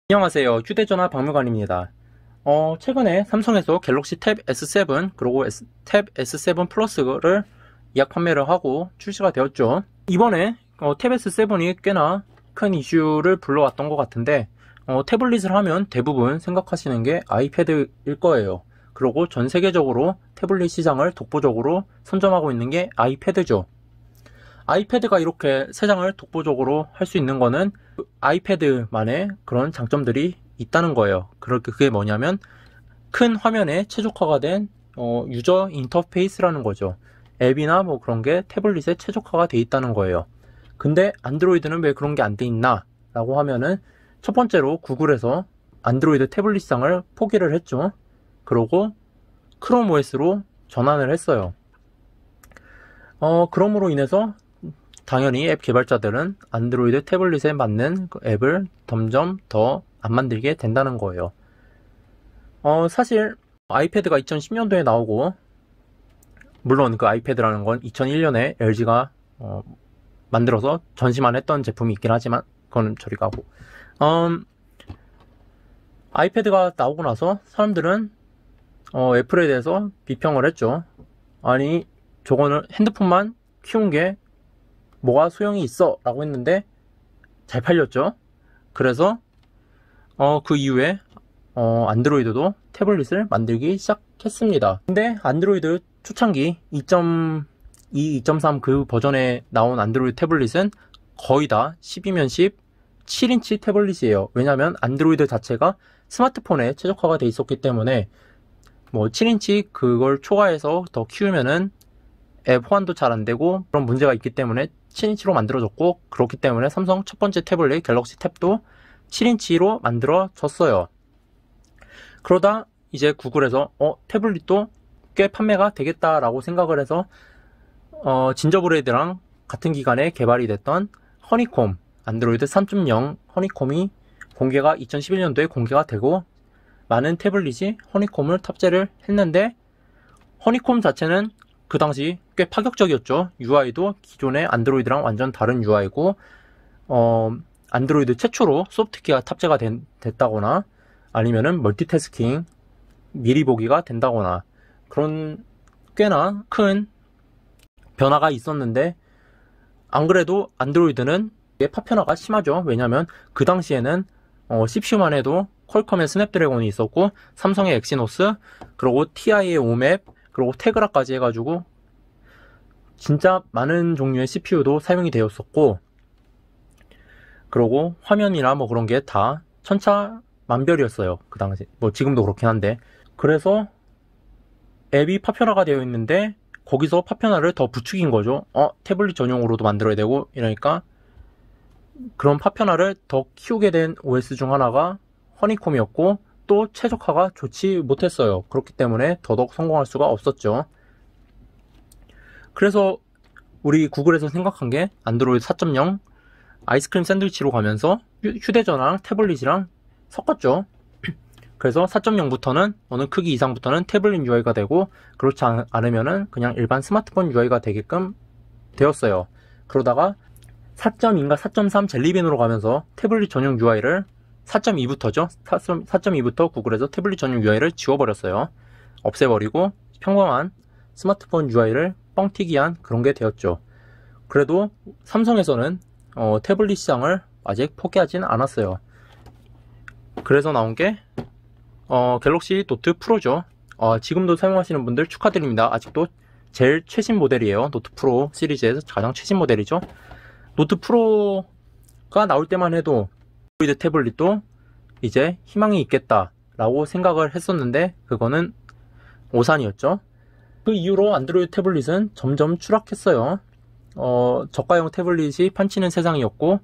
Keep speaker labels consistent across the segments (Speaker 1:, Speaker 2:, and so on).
Speaker 1: 안녕하세요. 휴대전화 박물관입니다. 최근에 삼성에서 갤럭시 탭 S7 그리고 탭 S7 플러스를 예약 판매를 하고 출시가 되었죠. 이번에 탭 S7이 꽤나 큰 이슈를 불러왔던 것 같은데 태블릿을 하면 대부분 생각하시는 게 아이패드일 거예요. 그리고 전 세계적으로 태블릿 시장을 독보적으로 선점하고 있는 게 아이패드죠. 아이패드가 이렇게 세상을 독보적으로 할 수 있는 거는 아이패드만의 그런 장점들이 있다는 거예요. 그게 뭐냐면 큰 화면에 최적화가 된 유저 인터페이스라는 거죠. 앱이나 뭐 그런 게 태블릿에 최적화가 돼 있다는 거예요. 근데 안드로이드는 왜 그런 게 안 돼 있나 라고 하면은 첫 번째로 구글에서 안드로이드 태블릿 시장을 포기를 했죠. 그러고 크롬 OS로 전환을 했어요. 그럼으로 인해서 당연히 앱 개발자들은 안드로이드 태블릿에 맞는 그 앱을 점점 더 안 만들게 된다는 거예요. 사실 아이패드가 2010년도에 나오고, 물론 그 아이패드라는 건 2001년에 LG가 만들어서 전시만 했던 제품이 있긴 하지만 그건 저리 가고, 아이패드가 나오고 나서 사람들은 애플에 대해서 비평을 했죠. 아니, 저거는 핸드폰만 키운 게 뭐가 소용이 있어 라고 했는데 잘 팔렸죠. 그래서 그 이후에 안드로이드도 태블릿을 만들기 시작했습니다. 근데 안드로이드 초창기 2.2, 2.3 그 버전에 나온 안드로이드 태블릿은 거의 다 12면 10 7인치 태블릿이에요. 왜냐면 안드로이드 자체가 스마트폰에 최적화가 돼 있었기 때문에 뭐 7인치 그걸 초과해서 더 키우면은 앱 호환도 잘 안되고 그런 문제가 있기 때문에 7인치로 만들어졌고, 그렇기 때문에 삼성 첫 번째 태블릿 갤럭시 탭도 7인치로 만들어졌어요. 그러다 이제 구글에서 태블릿도 꽤 판매가 되겠다라고 생각을 해서 진저브레드랑 같은 기간에 개발이 됐던 허니콤 안드로이드 3.0 허니콤이 공개가 2011년도에 공개가 되고, 많은 태블릿이 허니콤을 탑재를 했는데 허니콤 자체는 그 당시 꽤 파격적이었죠. UI도 기존의 안드로이드랑 완전 다른 UI고, 안드로이드 최초로 소프트키가 탑재가 됐다거나 아니면은 멀티태스킹 미리 보기가 된다거나 그런 꽤나 큰 변화가 있었는데, 안 그래도 안드로이드는 파편화가 심하죠. 왜냐면 그 당시에는 CPU만 해도 퀄컴의 스냅드래곤이 있었고, 삼성의 엑시노스, 그리고 TI의 오맵, 그리고 테그라까지 해가지고 진짜 많은 종류의 CPU도 사용이 되었었고, 그리고 화면이나 뭐 그런 게 다 천차만별이었어요. 그 당시 뭐 지금도 그렇긴 한데. 그래서 앱이 파편화가 되어 있는데 거기서 파편화를 더 부추긴 거죠. 태블릿 전용으로도 만들어야 되고 이러니까 그런 파편화를 더 키우게 된 OS 중 하나가 허니콤이었고, 또 최적화가 좋지 못했어요. 그렇기 때문에 더더욱 성공할 수가 없었죠. 그래서 우리 구글에서 생각한 게 안드로이드 4.0 아이스크림 샌드위치로 가면서 휴대전화랑 태블릿이랑 섞었죠. 그래서 4.0부터는 어느 크기 이상부터는 태블릿 UI가 되고, 그렇지 않으면은 그냥 일반 스마트폰 UI가 되게끔 되었어요. 그러다가 4.2인가 4.3 젤리빈으로 가면서 태블릿 전용 UI를 4.2부터죠. 4.2부터 구글에서 태블릿 전용 UI를 지워버렸어요. 없애버리고 평범한 스마트폰 UI를 뻥튀기한 그런 게 되었죠. 그래도 삼성에서는 태블릿 시장을 아직 포기하진 않았어요. 그래서 나온 게 갤럭시 노트 프로죠. 지금도 사용하시는 분들 축하드립니다. 아직도 제일 최신 모델이에요. 노트 프로 시리즈에서 가장 최신 모델이죠. 노트 프로가 나올 때만 해도 안드로이드 태블릿도 이제 희망이 있겠다 라고 생각을 했었는데 그거는 오산이었죠. 그 이후로 안드로이드 태블릿은 점점 추락했어요. 저가형 태블릿이 판치는 세상이었고,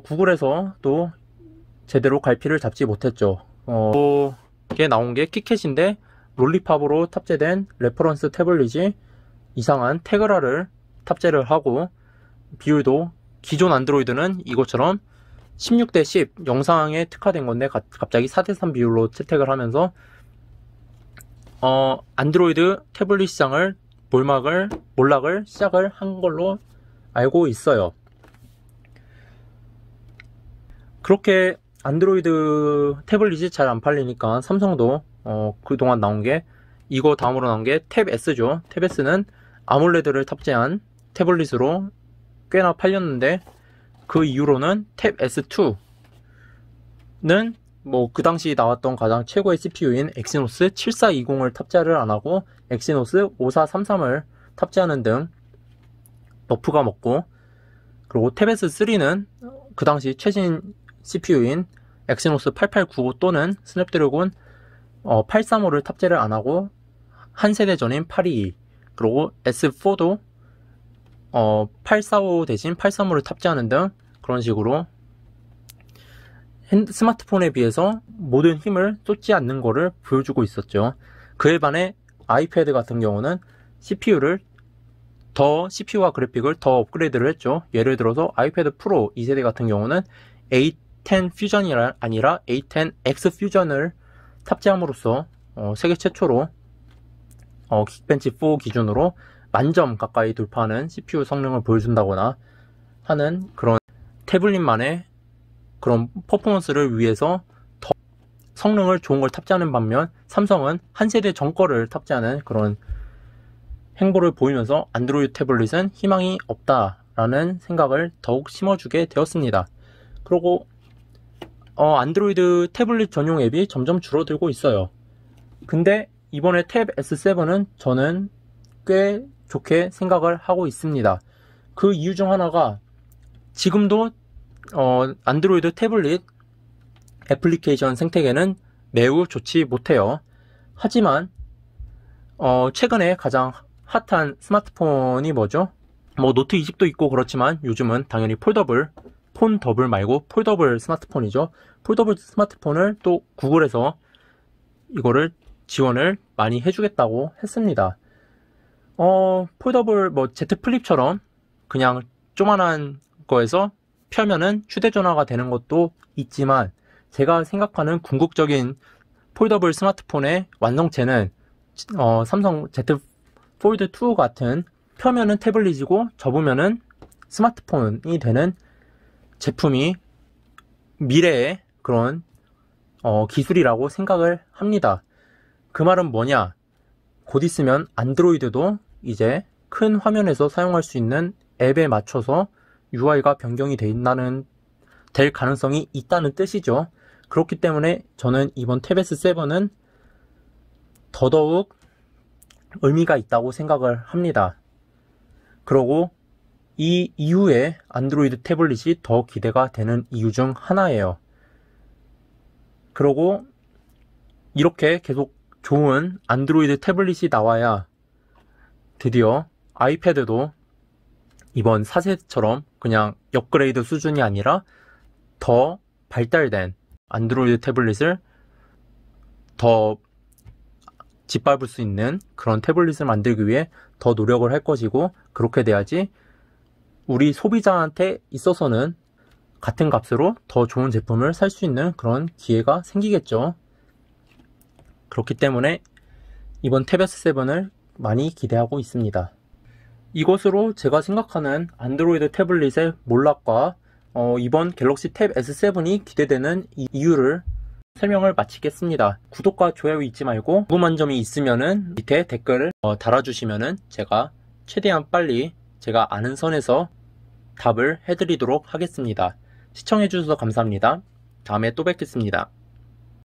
Speaker 1: 구글에서도 제대로 갈피를 잡지 못했죠. 이게 나온 게 키캣인데 롤리팝으로 탑재된 레퍼런스 태블릿이 이상한 테그라를 탑재를 하고, 비율도 기존 안드로이드는 이것처럼 16:10 영상에 특화된 건데 갑자기 4:3 비율로 채택을 하면서 안드로이드 태블릿 시장을 몰락을 시작을 한 걸로 알고 있어요. 그렇게 안드로이드 태블릿이 잘 안 팔리니까 삼성도 그동안 나온 게 이거 다음으로 나온 게 탭 S죠. 탭 S는 아몰레드를 탑재한 태블릿으로 꽤나 팔렸는데, 그 이후로는 탭 S2는 뭐 그 당시 나왔던 가장 최고의 CPU인 엑시노스 7420을 탑재를 안하고 엑시노스 5433을 탑재하는 등 너프가 먹고, 그리고 탭 S3는 그 당시 최신 CPU인 엑시노스 8895 또는 스냅드래곤 835를 탑재를 안하고 한 세대 전인 822, 그리고 S4도 845 대신 835를 탑재하는 등 그런 식으로 스마트폰에 비해서 모든 힘을 쏟지 않는 거를 보여주고 있었죠. 그에 반해 아이패드 같은 경우는 CPU와 그래픽을 더 업그레이드를 했죠. 예를 들어서 아이패드 프로 2세대 같은 경우는 A10 퓨전이 아니라 A10X 퓨전을 탑재함으로써 세계 최초로 긱벤치 4 기준으로 만점 가까이 돌파하는 CPU 성능을 보여준다거나 하는 그런 태블릿만의 그런 퍼포먼스를 위해서 더 성능을 좋은 걸 탑재하는 반면, 삼성은 한 세대 전 거를 탑재하는 그런 행보를 보이면서 안드로이드 태블릿은 희망이 없다라는 생각을 더욱 심어주게 되었습니다. 그리고 안드로이드 태블릿 전용 앱이 점점 줄어들고 있어요. 근데 이번에 탭 S7은 저는 꽤 좋게 생각을 하고 있습니다. 그 이유 중 하나가 지금도 안드로이드 태블릿 애플리케이션 생태계는 매우 좋지 못해요. 하지만 최근에 가장 핫한 스마트폰이 뭐죠? 뭐 노트 20도 있고 그렇지만 요즘은 당연히 폰 더블 말고 폴더블 스마트폰이죠. 폴더블 스마트폰을 또 구글에서 이거를 지원을 많이 해주겠다고 했습니다. 폴더블 뭐 Z 플립처럼 그냥 조만한 거에서 펴면은 휴대전화가 되는 것도 있지만, 제가 생각하는 궁극적인 폴더블 스마트폰의 완성체는 삼성 Z 폴드 2 같은 펴면은 태블릿이고 접으면은 스마트폰이 되는 제품이 미래의 그런 기술이라고 생각을 합니다. 그 말은 뭐냐? 곧 있으면 안드로이드도 이제 큰 화면에서 사용할 수 있는 앱에 맞춰서 UI가 변경이 될 가능성이 있다는 뜻이죠. 그렇기 때문에 저는 이번 탭 S7은 더더욱 의미가 있다고 생각을 합니다. 그리고 이 이후에 안드로이드 태블릿이 더 기대가 되는 이유 중 하나예요. 그리고 이렇게 계속 좋은 안드로이드 태블릿이 나와야 드디어 아이패드도 이번 4세처럼 그냥 업그레이드 수준이 아니라 더 발달된 안드로이드 태블릿을 더 짓밟을 수 있는 그런 태블릿을 만들기 위해 더 노력을 할 것이고, 그렇게 돼야지 우리 소비자한테 있어서는 같은 값으로 더 좋은 제품을 살 수 있는 그런 기회가 생기겠죠. 그렇기 때문에 이번 탭 S7을 많이 기대하고 있습니다. 이것으로 제가 생각하는 안드로이드 태블릿의 몰락과 이번 갤럭시 탭 S7이 기대되는 이유를 설명을 마치겠습니다. 구독과 좋아요 잊지 말고 궁금한 점이 있으면은 밑에 댓글을 달아주시면은 제가 최대한 빨리 제가 아는 선에서 답을 해드리도록 하겠습니다. 시청해주셔서 감사합니다. 다음에 또 뵙겠습니다.